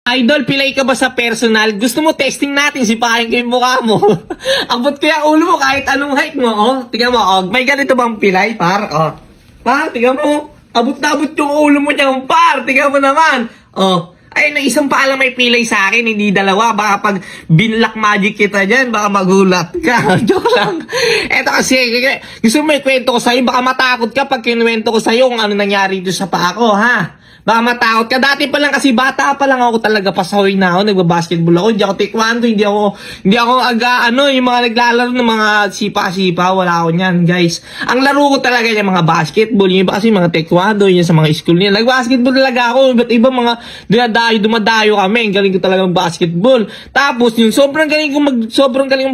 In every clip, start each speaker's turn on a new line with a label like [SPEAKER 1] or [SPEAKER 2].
[SPEAKER 1] Idol, pilay ka ba sa personal? Gusto mo testing natin, sipahin ko yung mukha mo. Abot ko yung ulo mo kahit anong height mo. Oh, tingnan mo, oh. May ganito bang pilay, par? Oh. Par, tingnan mo. Abot na abot yung ulo mo niyan, par. Tingnan mo naman. Oh. Ay, na isang pa lang may pilay sa akin, hindi dalawa. Baka pag binlock magic kita dyan, baka magulat ka. Joke lang. Eto kasi, gusto mo may kwento ko sa'yo, baka matakot ka pag kinuwento ko sa'yo kung ano nangyari dito sa paa ko, ha? Baka matakot ka. Dati pa lang kasi bata pa lang ako talaga pasahoy na ako. Nagbabasketball ako. Hindi ako taekwondo. Hindi ako yung mga naglalaro ng mga sipa-sipa. Wala ako niyan, guys. Ang laro ko talaga yung mga basketball. Yung iba kasi mga taekwondo. Yung sa mga school nila. Nagbasketball talaga ako. Iba't iba mga dumadayo kami. Ang galing ko talaga basketball. Tapos yung sobrang galing ko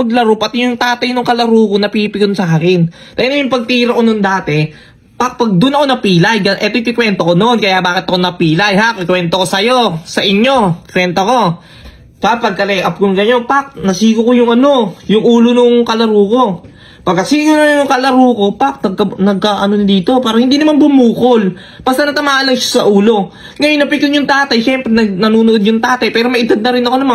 [SPEAKER 1] maglaro. Pati yung tatay ng kalaro ko napipikon sa akin. Tayo na yung pagtira ko nun dati. Pag doon ako napilay, eto yung kikwento ko noon, kaya bakit ako napilay, ha? Kikwento ko sa'yo, sa inyo, kwento ko. Pag ka-lay-up kong ganyan, nasigo ko yung yung ulo nung kalaro ko. Pagkasigo na yung kalaro ko, dito, parang hindi naman bumukol. Basta natamaan lang siya sa ulo. Ngayon, napikon yung tatay, syempre nanonood yung tatay, pero may edad na rin ako ng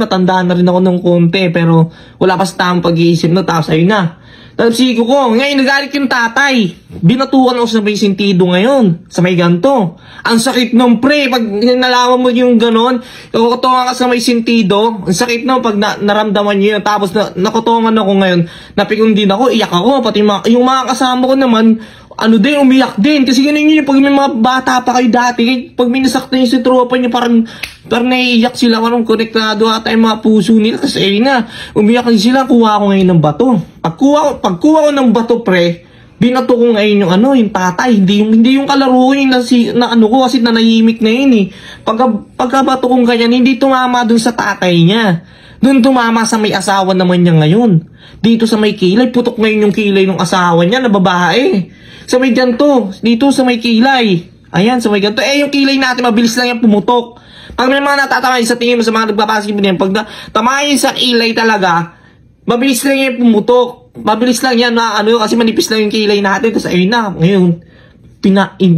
[SPEAKER 1] matandaan na rin ako ng konti, pero wala pa sa tamang pag-iisip na, tapos ayun na. Tapos sigo ko, ngayon nagalit yung tatay. Binatukan ako sa may sentido ngayon, sa may ganto. Ang sakit nung pre, pag nalaman mo yung ganon, nakukutungan ka sa may sentido, ang sakit nung pag naramdaman nyo yun. Tapos nakutungan ako ngayon, napikon din ako, iyak ako, pati yung mga kasama ko naman, umiyak din. Kasi ganun yun, pag may mga bata pa kayo dati, pag may nasaktan yung si tropa nyo, parang naiiyak sila, parang konektado ata yung mga puso nila. Kasi ayun na, umiyak din sila, kuha ko ngayon ng bato. Pagkuha ko ng bato, pre, binato ko ngayon yung tatay. Hindi yung kalaro ko, kasi nanahimik na yun eh. Pagkabato kong ganyan, hindi tumama dun sa tatay niya. Dun tumama sa may asawa naman niya ngayon. Dito sa may kilay, putok ngayon yung kilay ng asawa niya na babae. Sa may ganto, dito sa may kilay. Ayan, sa may ganto. Yung kilay natin, mabilis lang yan pumutok. Pag may mga natatamaan sa tingin mo sa mga nagpapasketball yan, pag tamayin sa kilay talaga, mabilis lang yan pumutok. Mabilis lang yan kasi manipis lang yung kilay natin. Tapos ayun na, ngayon,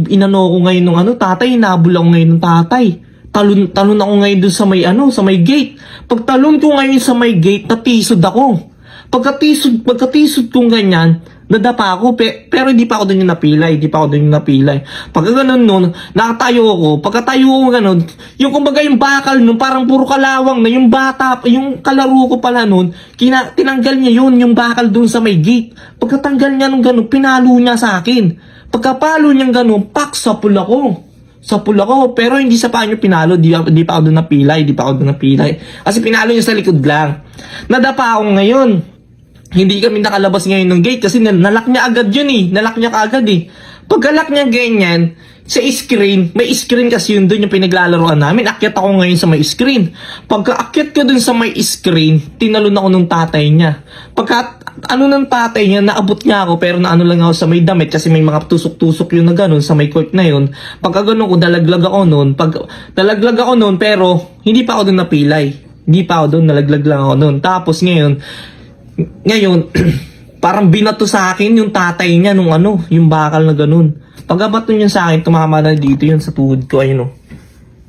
[SPEAKER 1] inano ko ngayon ng tatay, nabula ko ngayon ng tatay. Talon ako ngayon dun sa may gate. Pag talon ko ngayon sa may gate, natisod ako. Pagkatisod kong ganyan, nadapa ako, pero hindi pa ako doon yung napilay. Pagka ganun nun, nakatayo ako, pagkatayo ko ganun, yung kumbaga yung bakal nun, parang puro kalawang na, yung bata, yung kalaro ko pala nun, tinanggal niya yung bakal dun sa may gate. Pagkatanggal niya nung ganun, pinalo niya sa akin. Pagkapalo niya ganun, sapul ako, pero hindi sa panyo pinalo, di pa ako doon napilay. Kasi pinalo niya sa likod lang. Nadapa ako ngayon. Hindi kami nakalabas ngayon ng gate kasi nalak niya agad yun eh. Nalak niya kaagad eh. Pagkalak niya ganyan, sa screen, may screen kasi yun doon yung pinaglalaroan namin. Akyat ako ngayon sa may screen. Pagka-akyat ko dun sa may screen, tinalon ako nung tatay niya. Ng tatay niya, naabot niya ako pero lang ako sa may damit kasi may mga tusok-tusok yun na ganun sa may court na yun. Pagka ganun ko, dalaglag ako noon pero hindi pa ako doon napilay. Nalaglag lang ako noon. Tapos ngayon, parang binato sa akin yung tatay niya yung bakal na ganun. Pagkabato niya sa akin, tumama na dito yun sa tuhod ko,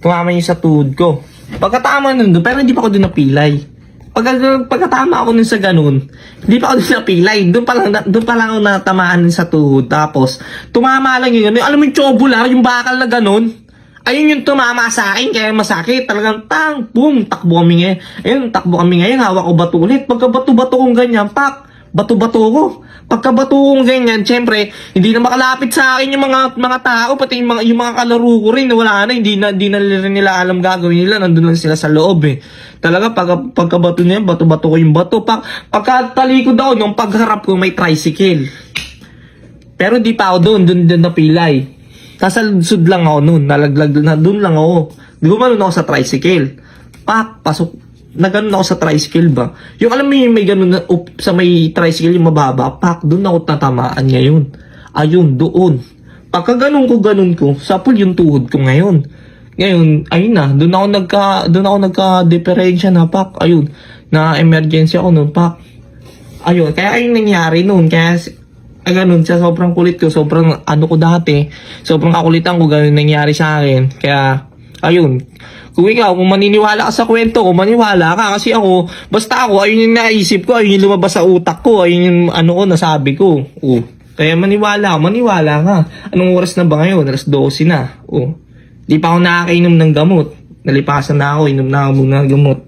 [SPEAKER 1] Tumama niya sa tuhod ko. Pagkatama nun doon, pero hindi pa ako doon napilay. Pagkatama ako nun sa ganun, hindi pa ako doon napilay. Doon pa lang ako natamaan sa tuhod. Tapos, tumama lang yun. Alam mo yung tubular, yung bakal na ganun? Ayun yung tumama sa akin, kaya masakit. Talagang boom, takbo kami ngayon. Ayun, takbo kami ngayon, hawak ko bato ulit. Pagka-bato-bato kong ganyan, bato-bato ko. Pagka-bato kong ganyan, syempre, hindi na makalapit sa akin yung mga tao, pati yung mga kalaro ko rin, wala na, hindi na rin nila alam gagawin nila, nandun lang sila sa loob eh. Talaga, pagka-bato niya, bato-bato ko yung bato. Pagka-talikod ako, yung pagharap ko, may tricycle. Pero di pa ako doon napilay. Kasalsud lang ako noon, nalaglag na doon lang ako. Gumanon ako sa tricycle. Pasok. Naganon ako sa tricycle ba? Yung alam mo yung may ganun na sa may tricycle yung mababa, doon ako tatamaan ngayon. Ayun, doon. Pagka ganun ko, sapul yung tuhod ko ngayon. Ngayon, ayun na, doon ako nagka-diferensya na ayun, na emergency ako noon, Ayun, kaya ayun nangyari noon, kaya ganun, sa sobrang kulit ko, sobrang ko dati, sobrang kakulitan ko, ganun nangyari sa akin. Kaya, Ayun. Kung ikaw, kung maniniwala ka sa kwento ko, maniwala ka. Kasi ako, basta ako, ayun yung naisip ko, ayun yung lumabas sa utak ko, ayun yung ano ko, nasabi ko. Oh. Kaya maniwala ka. Anong oras na ba ngayon? Alas 12 na. Oh. Di pa ako nakakainom ng gamot. Nalipasan na ako, inom na ako muna ng gamot.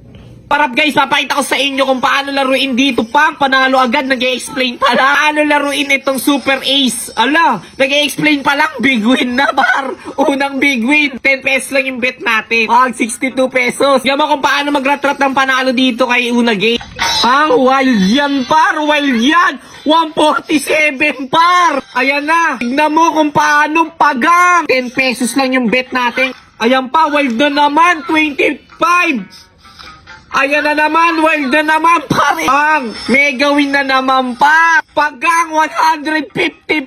[SPEAKER 1] Parap guys, papakita ko sa inyo kung paano laruin dito pang panalo agad, nag-e-explain pa lang. Paano laruin itong Super Ace. Ala, nag-e-explain pa lang, big win na par. Unang big win, 10 pesos lang yung bet natin. 62 pesos. Tignan mo kung paano mag-ratrat ng panalo dito kay Una Game. Ang wild yan par, wild yan. 147 par. Ayan na, tignan mo kung paano pagang. 10 pesos lang yung bet natin. Ayan pa, wild na naman, 25. Ayan na naman, wild na naman, pare. Pang, mega win na naman pa. Pagang 155.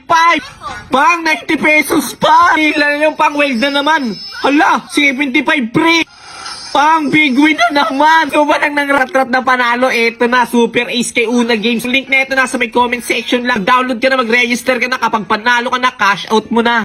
[SPEAKER 1] Pang, 90 pesos pa. Ilan yung pang wild na naman? Hala, 75 pre. Pang, big win na naman. So ba nang rat-rat na panalo? Eto na, Super Ace kay Una Games. Link na ito nasa may comment section lang. Download ka na, mag-register ka na. Kapag panalo ka na, cash out mo na.